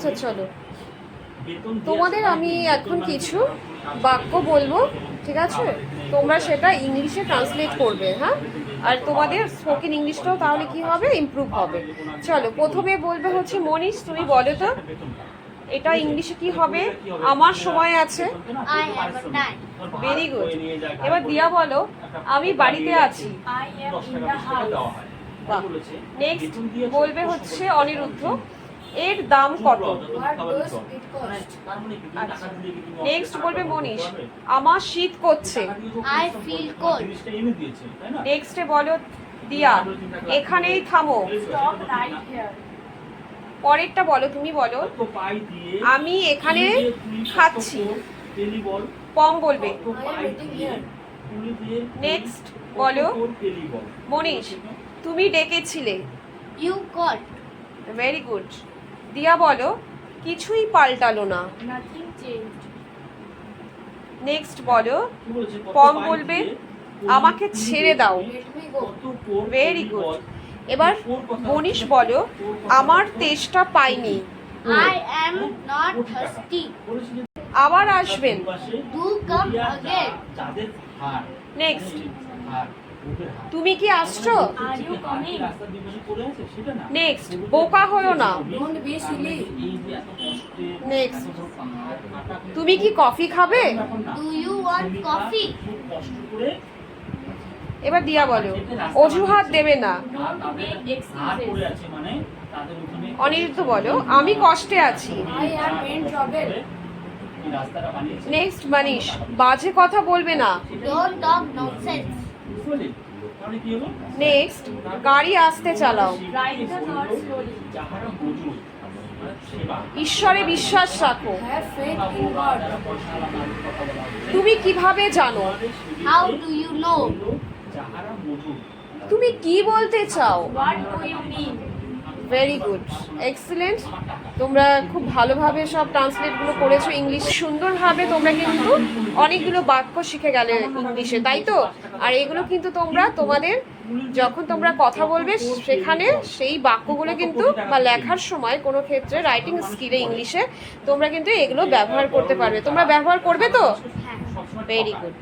আচ্ছা চলো, তোমাদের আমি এখন কিছু বাক্য বলবো, ঠিক আছে? তোমরা সেটা ইংলিশে ট্রান্সলেট করবে, হ্যাঁ? আর তোমাদের স্পোকেন ইংলিশটাও তাহলে কি হবে, ইমপ্রুভ হবে। চলো, প্রথমে বলবে হচ্ছে মনীষ, তুমি বলো তো এটা ইংলিশে কি হবে? আমার সময় আছে। Very good. এবার দিয়া বলো, আমি বাড়িতে আছি। বাহ। নেক্সট বলবে হচ্ছে অনিরুদ্ধ, এর দাম কত? আচ্ছা। নেক্সট বলবে মনীষ, আমার শীত করছে। I feel cold. নেক্সটে বলো দিয়া, এখানেই থামো। Stop right here. পরেরটা বলো, তুমি বলো, আমি এখানে খাচ্ছি। পম বলবে। I am eating here. Next বলো মনীষ, তুমি ডেকেছিলে। You called. Very good. দিয়া বলো, কিছুই পাল্টালো না। Nothing changed. নেক্সট বলো পম বলবে, আমাকে ছেড়ে দাও। Let me go. Very good. এবার মনীষ বলো, আমার তেষ্টা পাইনি। I am not thirsty. আবার আসবেন। Do come again. নেক্সট, তুমি কি আসছো? Are you coming? নেক্সট, বোকা হলো না। Don't be silly. নেক্সট, তুমি কি কফি খাবে? Do you want coffee? এবার দিয়া বলো, অজুহাত দেবে না। Don't make excuses. অনিরুদ্ধ বলো, আমি কষ্টে আছি। I am in trouble. Next Manish, বাজে কথা বলবে না। Don't talk nonsense. নেক্সট, গাড়ি আস্তে চালাও। Ride the car slowly. ঈশ্বরে বিশ্বাস রাখো। Have faith in God. তুমি কিভাবে জানো? How do you know? তুমি কি বলতে চাও? What do you mean? Very good, excellent. তোমরা খুব ভালোভাবে সব ট্রান্সলেটগুলো করেছো ইংলিশ। সুন্দরভাবে তোমরা কিন্তু অনেকগুলো বাক্য শিখে গেলে ইংলিশে, তাই তো? আর এগুলো কিন্তু তোমরা তোমাদের যখন তোমরা কথা বলবে সেখানে সেই বাক্যগুলো কিন্তু, বা লেখার সময় কোনো ক্ষেত্রে রাইটিং স্কিলে ইংলিশে তোমরা কিন্তু এগুলো ব্যবহার করতে পারবে। তোমরা ব্যবহার করবে তো? Very good.